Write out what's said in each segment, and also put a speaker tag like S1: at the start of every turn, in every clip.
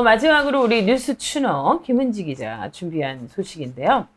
S1: 마지막으로 우리 뉴스 추너 김은지 기자 준비한 소식인데요.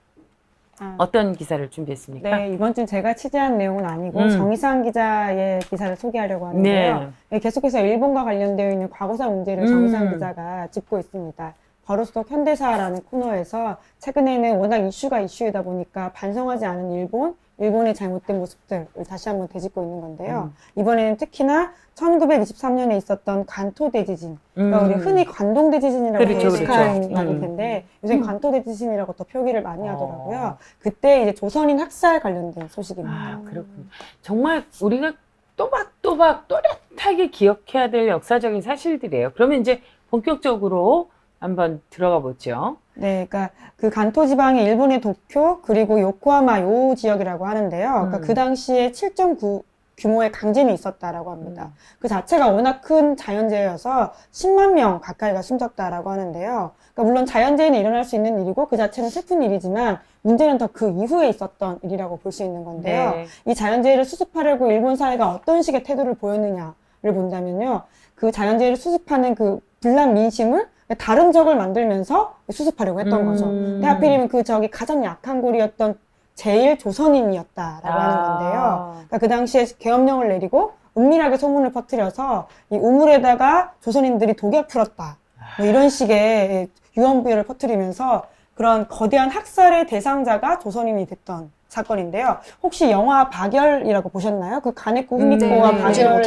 S1: 어떤 기사를 준비했습니까?
S2: 네, 이번 주는 제가 취재한 내용은 아니고 정희상 기자의 기사를 소개하려고 하는데요. 네, 계속해서 일본과 관련되어 있는 과거사 문제를 정희상 기자가 짚고 있습니다. 바로 속 현대사라는 코너에서 최근에는 워낙 이슈다 보니까 반성하지 않은 일본의 잘못된 모습들을 다시 한번 되짚고 있는 건데요. 이번에는 특히나 1923년에 있었던 간토 대지진, 그러니까 우리 흔히 관동 대지진이라고 해석하는 말일 텐데 요새 간토 대지진이라고 더 표기를 많이 하더라고요. 그때 이제 조선인 학살 관련된 소식입니다.
S1: 그렇군요. 정말 우리가 또박또박 또렷하게 기억해야 될 역사적인 사실들이에요. 그러면 이제 본격적으로 한번 들어가 보죠.
S2: 네, 그러니까 그 간토 지방의 일본의 도쿄 그리고 요코하마 요 지역이라고 하는데요. 그러니까 그 당시에 7.9 규모의 강진이 있었다라고 합니다. 그 자체가 워낙 큰 자연재해여서 10만 명 가까이가 숨졌다라고 하는데요. 그러니까 물론 자연재해는 일어날 수 있는 일이고 그 자체는 슬픈 일이지만 문제는 더 그 이후에 있었던 일이라고 볼 수 있는 건데요.
S1: 네.
S2: 이 자연재해를 수습하려고 일본 사회가 어떤 식의 태도를 보였느냐를 본다면요. 그 자연재해를 수습하는 그 불난 민심을 다른 적을 만들면서 수습하려고 했던 거죠. 근데 하필이면 그 적이 가장 약한 고리였던 제일 조선인이었다라고 하는 건데요. 그러니까 그 당시에 계엄령을 내리고 은밀하게 소문을 퍼뜨려서 이 우물에다가 조선인들이 독약 풀었다. 뭐 이런 식의 유언부여를 퍼뜨리면서 그런 거대한 학살의 대상자가 조선인이 됐던 사건인데요. 혹시 영화 박열이라고 보셨나요? 그 가네코 후미코와 박열,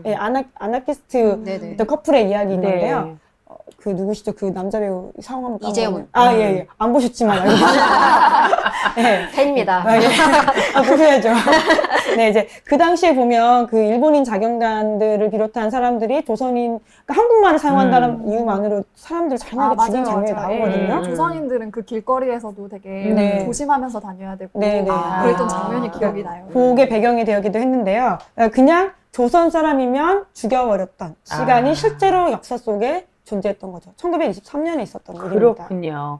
S2: 네, 아나키스트 커플의 이야기 있는데요. 그 누구시죠? 그 남자 배우 성함 까먹었네요.
S3: 이재훈.
S2: 예. 안 보셨지만 알고 네.
S3: 팬입니다.
S2: 보셔야죠. 네, 이제 그 당시에 보면 그 일본인 자경단들을 비롯한 사람들이 조선인, 그러니까 한국말을 사용한다는 이유만으로 사람들 잔인하게 죽인 장면이 나오거든요.
S4: 조선인들은 그 길거리에서도 되게 조심하면서 다녀야 되고 그랬던 장면이 기억이 나요.
S2: 그게 배경이 되기도 했는데요. 그냥 조선 사람이면 죽여버렸던 시간이 실제로 역사 속에 존재했던 거죠. 1923년에 있었던 일입니다.
S1: 그렇군요.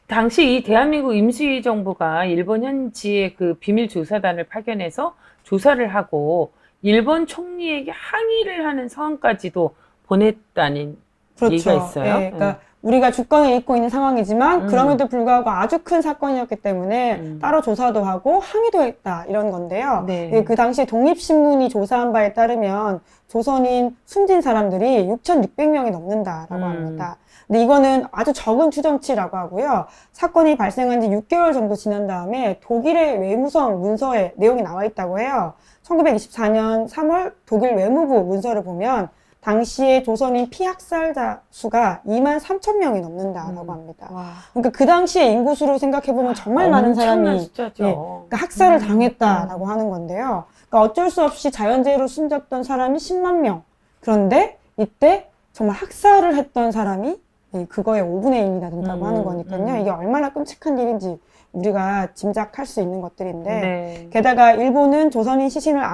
S1: 당시 이 대한민국 임시정부가 일본 현지의 그 비밀 조사단을 파견해서 조사를 하고 일본 총리에게 항의를 하는 상황까지도 보냈다는 얘기가 있어요.
S2: 네, 그러니까 우리가 주권을 잃고 있는 상황이지만 그럼에도 불구하고 아주 큰 사건이었기 때문에 따로 조사도 하고 항의도 했다 이런 건데요.
S1: 네.
S2: 그 당시에 독립신문이 조사한 바에 따르면 조선인 숨진 사람들이 6,600명이 넘는다라고 합니다. 근데 이거는 아주 적은 추정치라고 하고요. 사건이 발생한 지 6개월 정도 지난 다음에 독일의 외무성 문서에 내용이 나와 있다고 해요. 1924년 3월 독일 외무부 문서를 보면 당시에 조선인 피학살자 수가 23,000명이 넘는다라고 합니다. 그러니까 그 당시에 인구수로 생각해보면 정말 많은 사람이 그러니까 학살을 당했다라고 하는 건데요. 그러니까 어쩔 수 없이 자연재해로 숨졌던 사람이 10만 명. 그런데 이때 정말 학살을 했던 사람이 그거의 5분의 1이나 된다고 하는 거니까요. 이게 얼마나 끔찍한 일인지 우리가 짐작할 수 있는 것들인데 게다가 일본은 조선인 시신을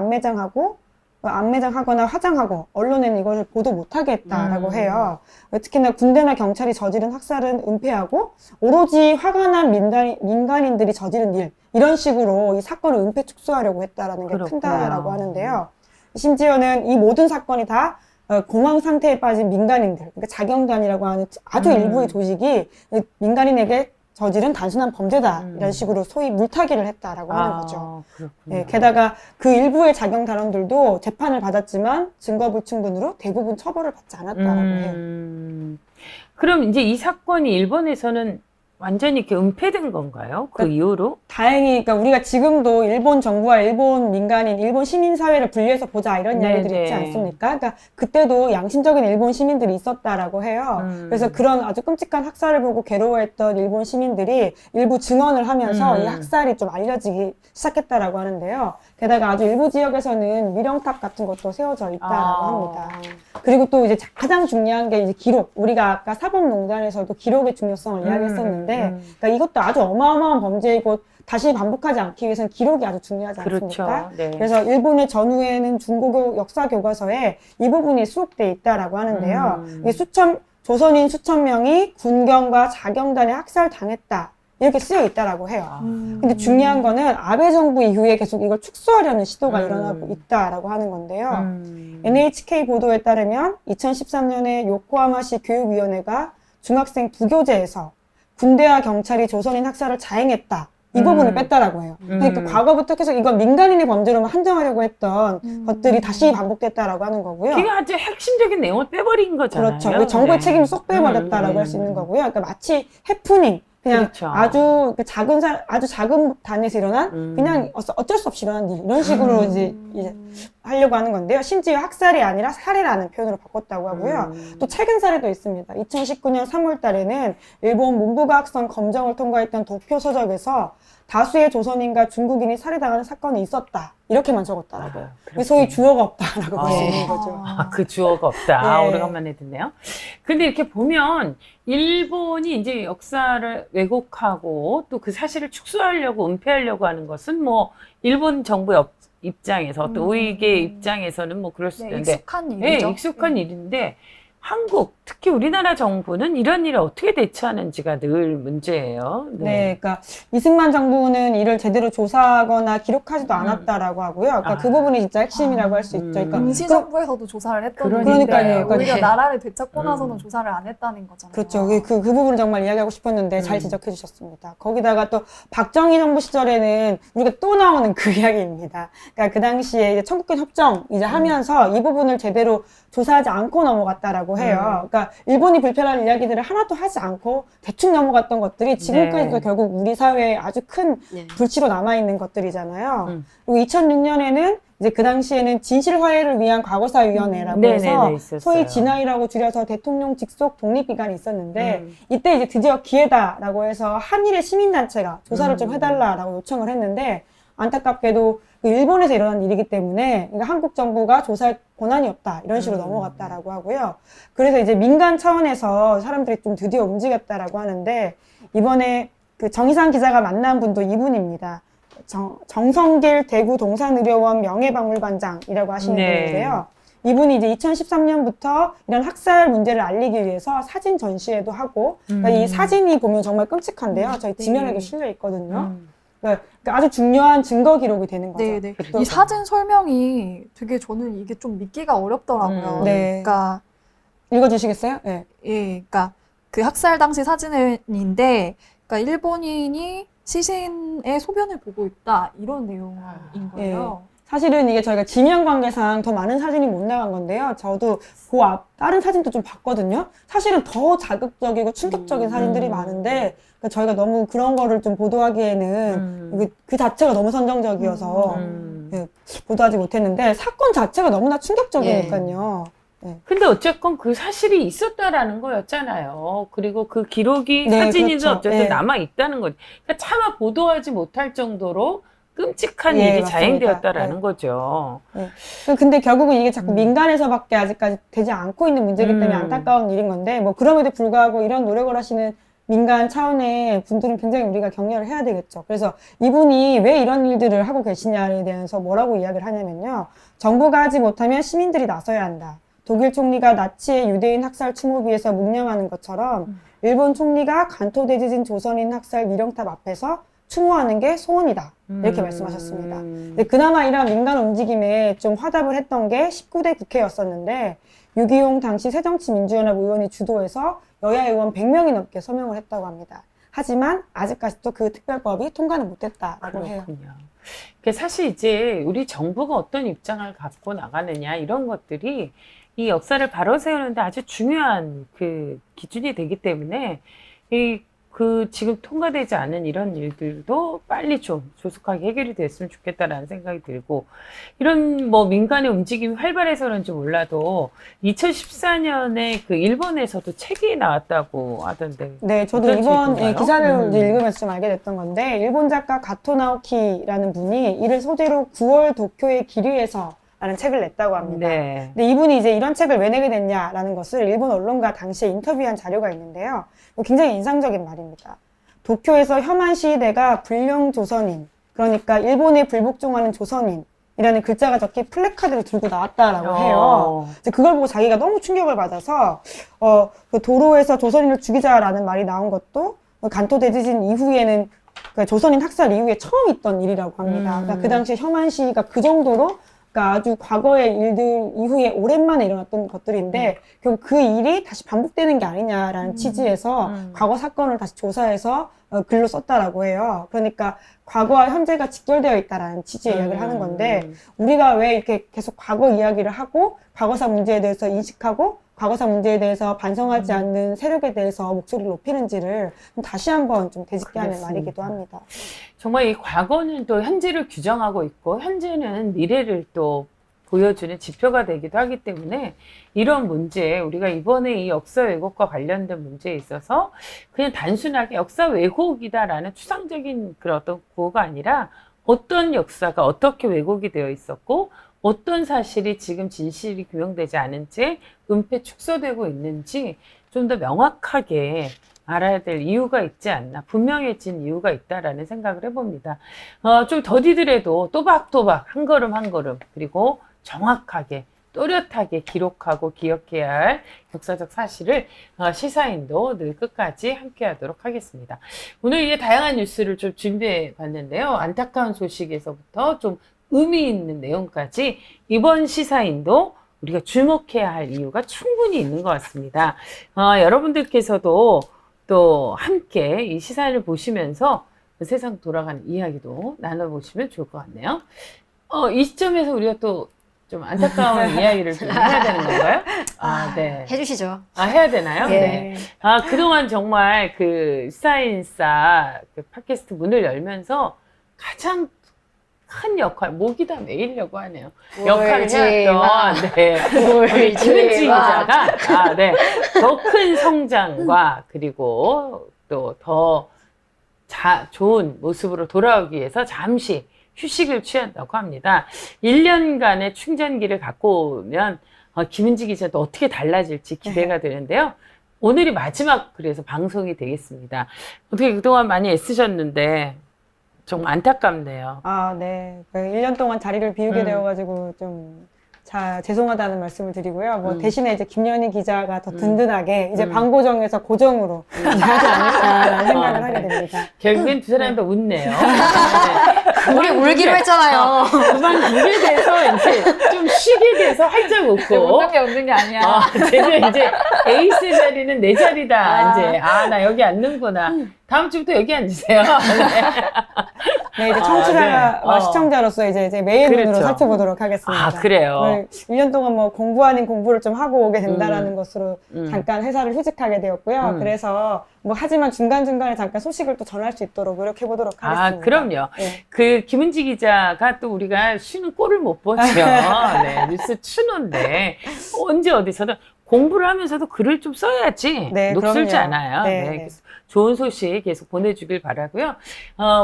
S2: 안매장하거나 화장하고 언론에는 이걸 보도 못하게 했다라고 해요. 특히나 군대나 경찰이 저지른 학살은 은폐하고 오로지 화가 난 민간인들이 저지른 일 이런 식으로 이 사건을 은폐 축소하려고 했다라는 게 큰다라고 하는데요. 심지어는 이 모든 사건이 다 공황 상태에 빠진 민간인들, 그러니까 자경단이라고 하는 아주 일부의 조직이 민간인에게 저지른 단순한 범죄다 이런 식으로 소위 물타기를 했다라고 하는 거죠. 게다가 그 일부의 자경단원들도 재판을 받았지만 증거 불충분으로 대부분 처벌을 받지 않았다라고 해요.
S1: 그럼 이제 이 사건이 일본에서는 완전히 이렇게 은폐된 건가요? 그 이후로?
S2: 다행히, 그러니까 우리가 지금도 일본 정부와 일본 민간인, 일본 시민사회를 분리해서 보자 이런 이야기들이 있지 않습니까? 그러니까 그때도 양심적인 일본 시민들이 있었다라고 해요. 그래서 그런 아주 끔찍한 학살을 보고 괴로워했던 일본 시민들이 일부 증언을 하면서 이 학살이 좀 알려지기 시작했다라고 하는데요. 게다가 아주 일부 지역에서는 미령탑 같은 것도 세워져 있다라고 합니다. 그리고 또 이제 가장 중요한 게 이제 기록. 우리가 아까 사법농단에서도 기록의 중요성을 이야기했었는데, 그러니까 이것도 아주 어마어마한 범죄이고 다시 반복하지 않기 위해서는 기록이 아주 중요하지 않습니까? 그래서 일본의 전후에는 중고교 역사 교과서에 이 부분이 수록돼 있다라고 하는데요. 이게 조선인 수천 명이 군경과 자경단에 학살당했다. 이렇게 쓰여 있다라고 해요. 근데 중요한 거는 아베 정부 이후에 계속 이걸 축소하려는 시도가 일어나고 있다라고 하는 건데요. NHK 보도에 따르면 2013년에 요코하마시 교육위원회가 중학생 부교재에서 군대와 경찰이 조선인 학살을 자행했다. 이 부분을 뺐다라고 해요. 그러니까 과거부터 계속 이건 민간인의 범죄로만 한정하려고 했던 것들이 다시 반복됐다라고 하는 거고요.
S1: 그게 아주 핵심적인 내용을 빼버린 거잖아요.
S2: 그렇죠. 정부의 책임을 쏙 빼버렸다라고 할 수 있는 거고요. 그러니까 마치 해프닝, 그냥
S1: 그렇죠.
S2: 아주 작은 단에서 일어난 그냥 어쩔 수 없이 일어난 일 이런 식으로 이제 하려고 하는 건데요. 심지어 학살이 아니라 살해라는 표현으로 바꿨다고 하고요. 또 최근 사례도 있습니다. 2019년 3월 달에는 일본 문부과학성 검정을 통과했던 도쿄 서적에서 다수의 조선인과 중국인이 살해당하는 사건이 있었다. 이렇게만 적었다라고요. 소위 주어가 없다라고 볼 수 있는 거죠.
S1: 그 주어가 없다.
S2: 네.
S1: 오래간만에 듣네요. 근데 이렇게 보면 일본이 이제 역사를 왜곡하고 또 그 사실을 축소하려고 은폐하려고 하는 것은 뭐 일본 정부의 입장에서 또 우익의 입장에서는 뭐 그럴 수
S4: 네,
S1: 있는데
S4: 익숙한
S1: 네,
S4: 일이죠.
S1: 익숙한 일인데 한국, 특히 우리나라 정부는 이런 일을 어떻게 대처하는지가 늘 문제예요.
S2: 네, 그러니까 이승만 정부는 이를 제대로 조사하거나 기록하지도 않았다라고 하고요. 그러니까 그 부분이 진짜 핵심이라고 할 수 있죠. 그러니까
S4: 임시정부에서도 조사를 했던
S2: 그러니까요.
S4: 건데 오히려
S2: 네.
S4: 나라를 되찾고 나서는 조사를 안 했다는 거잖아요.
S2: 그렇죠. 그 부분을 정말 이야기하고 싶었는데 잘 지적해 주셨습니다. 거기다가 또 박정희 정부 시절에는 우리가 또 나오는 그 이야기입니다. 그러니까 그 당시에 이제 청구권 협정 이제 하면서 이 부분을 제대로 조사하지 않고 넘어갔다라고 해요. 그러니까 일본이 불편한 이야기들을 하나도 하지 않고 대충 넘어갔던 것들이 지금까지도
S1: 네.
S2: 결국 우리 사회에 아주 큰 불씨로 남아있는 것들이잖아요. 그리고 2006년에는 이제 그 당시에는 진실화해를 위한 과거사위원회라고 해서
S1: 있었어요.
S2: 소위 진화위라고 줄여서 대통령 직속 독립기관이 있었는데 이때 이제 드디어 기회다라고 해서 한일의 시민단체가 조사를 좀 해달라라고 요청을 했는데 안타깝게도 그 일본에서 일어난 일이기 때문에 그러니까 한국 정부가 조사할 권한이 없다 이런 식으로 넘어갔다라고 하고요. 그래서 이제 민간 차원에서 사람들이 좀 드디어 움직였다라고 하는데 이번에 그 정희상 기자가 만난 분도 이분입니다. 정성길 대구 동산의료원 명예박물관장이라고 하시는 분인데요. 이분이 이제 2013년부터 이런 학살 문제를 알리기 위해서 사진 전시회도 하고 그러니까 이 사진이 보면 정말 끔찍한데요. 저희 지면에도 실려 있거든요. 그러니까 아주 중요한 증거 기록이 되는 거죠.
S4: 네. 이 사진 설명이 되게 저는 이게 좀 믿기가 어렵더라고요.
S2: 네.
S4: 그러니까
S2: 읽어주시겠어요? 네.
S4: 예, 그러니까 그 학살 당시 사진인데, 그러니까 일본인이 시신의 소변을 보고 있다 이런 내용인 거예요.
S2: 사실은 이게 저희가 지면 관계상 더 많은 사진이 못 나간 건데요. 저도 그 앞 다른 사진도 좀 봤거든요. 사실은 더 자극적이고 충격적인 사진들이 많은데 그러니까 저희가 너무 그런 거를 좀 보도하기에는 그 자체가 너무 선정적이어서 보도하지 못했는데 사건 자체가 너무나 충격적이니까요.
S1: 근데 어쨌건 그 사실이 있었다라는 거였잖아요. 그리고 그 기록이
S2: 네,
S1: 사진이든
S2: 그렇죠.
S1: 어쨌든 남아 있다는 거지. 그러니까 차마 보도하지 못할 정도로 끔찍한 일이
S2: 맞습니다.
S1: 자행되었다라는 거죠.
S2: 근데 결국은 이게 자꾸 민간에서밖에 아직까지 되지 않고 있는 문제이기 때문에 안타까운 일인 건데 뭐 그럼에도 불구하고 이런 노력을 하시는 민간 차원의 분들은 굉장히 우리가 격려를 해야 되겠죠. 그래서 이분이 왜 이런 일들을 하고 계시냐에 대해서 뭐라고 이야기를 하냐면요. 정부가 하지 못하면 시민들이 나서야 한다. 독일 총리가 나치의 유대인 학살 추모비에서 묵념하는 것처럼 일본 총리가 간토대지진 조선인 학살 위령탑 앞에서 추모하는 게 소원이다. 이렇게 말씀하셨습니다. 근데 그나마 이런 민간 움직임에 좀 화답을 했던 게 19대 국회였었는데 유기용 당시 새정치민주연합 의원이 주도해서 여야 의원 100명이 넘게 서명을 했다고 합니다. 하지만 아직까지도 그 특별법이 통과는 못했다라고 해요.
S1: 사실 이제 우리 정부가 어떤 입장을 갖고 나가느냐 이런 것들이 이 역사를 바로 세우는데 아주 중요한 그 기준이 되기 때문에 지금 통과되지 않은 이런 일들도 빨리 좀 조속하게 해결이 됐으면 좋겠다라는 생각이 들고, 이런 뭐 민간의 움직임이 활발해서 그런지 몰라도 2014년에 그 일본에서도 책이 나왔다고 하던데.
S2: 네, 저도 이번 기사를 이제 읽으면서 좀 알게 됐던 건데, 일본 작가 가토 나오키라는 분이 이를 소재로 9월 도쿄의 기류에서 라는 책을 냈다고 합니다.
S1: 네.
S2: 근데 이분이 이제 이런 책을 왜 내게 됐냐라는 것을 일본 언론과 당시에 인터뷰한 자료가 있는데요. 굉장히 인상적인 말입니다. 도쿄에서 혐한 시위대가 불량 조선인, 그러니까 일본에 불복종하는 조선인이라는 글자가 적힌 플래카드를 들고 나왔다라고 해요. 그걸 보고 자기가 너무 충격을 받아서 그 도로에서 조선인을 죽이자라는 말이 나온 것도 간토 대지진 이후에는 그러니까 조선인 학살 이후에 처음 있던 일이라고 합니다. 그러니까 그 당시 혐한 시위가 그 정도로 그러니까 아주 과거의 일들 이후에 오랜만에 일어났던 것들인데 결국 그 일이 다시 반복되는 게 아니냐라는 취지에서 과거 사건을 다시 조사해서 글로 썼다라고 해요. 그러니까 과거와 현재가 직결되어 있다라는 취지의 이야기를 하는 건데 우리가 왜 이렇게 계속 과거 이야기를 하고 과거사 문제에 대해서 인식하고 과거사 문제에 대해서 반성하지 않는 세력에 대해서 목소리를 높이는지를 좀 다시 한번 좀 되짚게 하는
S1: 그렇습니다.
S2: 말이기도 합니다.
S1: 정말 이 과거는 또 현재를 규정하고 있고 현재는 미래를 또 보여주는 지표가 되기도 하기 때문에 이런 문제, 우리가 이번에 이 역사 왜곡과 관련된 문제에 있어서 그냥 단순하게 역사 왜곡이다라는 추상적인 그런 어떤 구호가 아니라 어떤 역사가 어떻게 왜곡이 되어 있었고 어떤 사실이 지금 진실이 규명되지 않은 채 은폐 축소되고 있는지 좀 더 명확하게 알아야 될 이유가 있지 않나, 분명해진 이유가 있다라는 생각을 해봅니다. 좀 더디더라도 또박또박 한 걸음 한 걸음 그리고 정확하게 또렷하게 기록하고 기억해야 할 역사적 사실을 시사인도 늘 끝까지 함께 하도록 하겠습니다. 오늘 이제 다양한 뉴스를 좀 준비해 봤는데요. 안타까운 소식에서부터 좀 의미 있는 내용까지 이번 시사인도 우리가 주목해야 할 이유가 충분히 있는 것 같습니다. 여러분들께서도 또 함께 이 시사인을 보시면서 세상 돌아가는 이야기도 나눠보시면 좋을 것 같네요. 이 시점에서 우리가 또 좀 안타까운 이야기를 좀 해야 되는 건가요? 네.
S3: 해주시죠.
S1: 해야 되나요?
S3: 예.
S1: 네. 그동안 정말 그 시사인싸 그 팟캐스트 문을 열면서 가장 큰 역할, 목이 다 메이려고 하네요. 역할을 해왔던, 우리 김은지 기자가, 더 큰 성장과 그리고 또 더 좋은 모습으로 돌아오기 위해서 잠시 휴식을 취한다고 합니다. 1년간의 충전기를 갖고 오면 김은지 기자도 어떻게 달라질지 기대가 되는데요. 오늘이 마지막 그래서 방송이 되겠습니다. 어떻게 그동안 많이 애쓰셨는데 정말 안타깝네요.
S2: 네. 1년 동안 자리를 비우게 되어가지고 좀 죄송하다는 말씀을 드리고요. 대신에 이제 김연희 기자가 더 든든하게 이제 방고정에서 고정으로 하지 않을까라는 생각을 하게 됩니다.
S1: 결국엔 두 사람이 다 웃네요.
S3: 우리 울기로 했잖아요.
S1: 그만 울게 돼서 이제 좀 쉬게 돼서 활짝 웃고.
S4: 웃는 게 아니야.
S1: 이제 에이스 자리는 내 자리다. 이제 나 여기 앉는구나. 다음 주부터 여기 앉으세요.
S2: 네, 이제 청취자와 시청자로서 이제 메인 눈으로
S1: 그렇죠.
S2: 살펴보도록 하겠습니다.
S1: 그래요.
S2: 1년 동안 공부 아닌 공부를 좀 하고 오게 된다라는 것으로 잠깐 회사를 휴직하게 되었고요. 그래서 하지만 중간중간에 잠깐 소식을 또 전할 수 있도록 노력해 보도록 하겠습니다.
S1: 그럼요.
S2: 네.
S1: 그 김은지 기자가 또 우리가 쉬는 꼴을 못 보죠. 네, 뉴스 추노인데 언제 어디서든 공부를 하면서도 글을 좀 써야지
S2: 네,
S1: 녹슬지
S2: 그럼요.
S1: 않아요.
S2: 네,
S1: 네,
S2: 네.
S1: 그래서 좋은 소식 계속 보내주길 바라고요.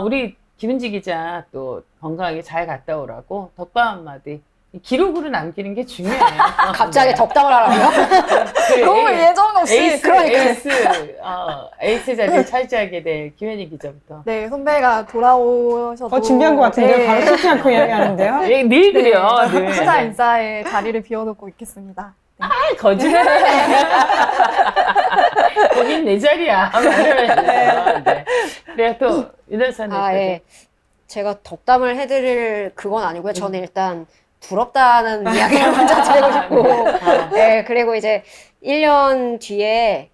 S1: 우리 김은지 기자 또 건강하게 잘 갔다 오라고 덕담 한마디 기록으로 남기는 게 중요해요.
S3: 갑자기 덕담을 하라고요?
S4: 너무 예정 없이.
S1: 에이스 자리를 차지하게 될 김연희 기자부터.
S4: 네, 선배가 돌아오셔도.
S2: 준비한 것 같은데요.
S4: 네.
S2: 바로 쉬지 않고 이야기하는데요.
S1: 늘 그래요. 늘.
S4: 시사 인싸의 자리를 비워놓고 있겠습니다.
S1: 거짓말해. 거긴 내 자리야. 네. 그래 또 윤현사님.
S3: 예. 제가 덕담을 해드릴 그건 아니고요. 저는 일단 부럽다는 이야기를 먼저 드리고 싶고. 네, 그리고 이제 1년 뒤에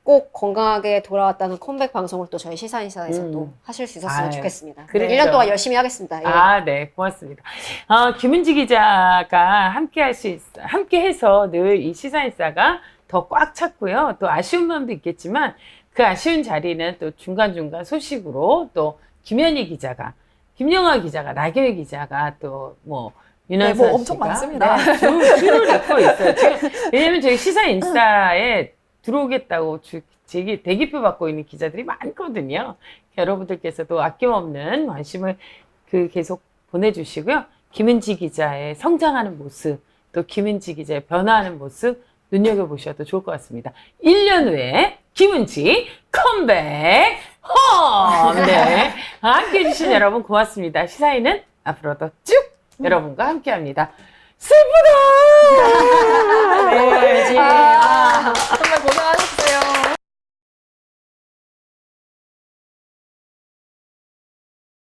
S3: 꼭 건강하게 돌아왔다는 컴백 방송을 또 저희 시사인사에서 또 하실 수 있었으면 좋겠습니다.
S1: 그렇죠.
S3: 1년 동안 열심히 하겠습니다. 예.
S1: 네, 고맙습니다. 김은지 기자가 함께 해서 늘 이 시사인싸가 더 꽉 찼고요. 또 아쉬운 마음도 있겠지만 그 아쉬운 자리는 또 중간중간 소식으로 또 김연희 기자가, 김영하 기자가, 나경희 기자가 또 윤현선 씨가
S4: 엄청 많습니다.
S1: 줄을 잇고 있어요. 지금 왜냐면 저희 시사인싸에 들어오겠다고 대기표 받고 있는 기자들이 많거든요. 여러분들께서도 아낌없는 관심을 계속 보내주시고요. 김은지 기자의 성장하는 모습, 또 김은지 기자의 변화하는 모습 눈여겨보셔도 좋을 것 같습니다. 1년 후에 김은지 컴백 홈! 네. 함께 해주신 여러분 고맙습니다. 시사인은 앞으로도 쭉 여러분과 함께 합니다. 슬프다!
S2: 네.
S4: 정말 고생하셨습니다.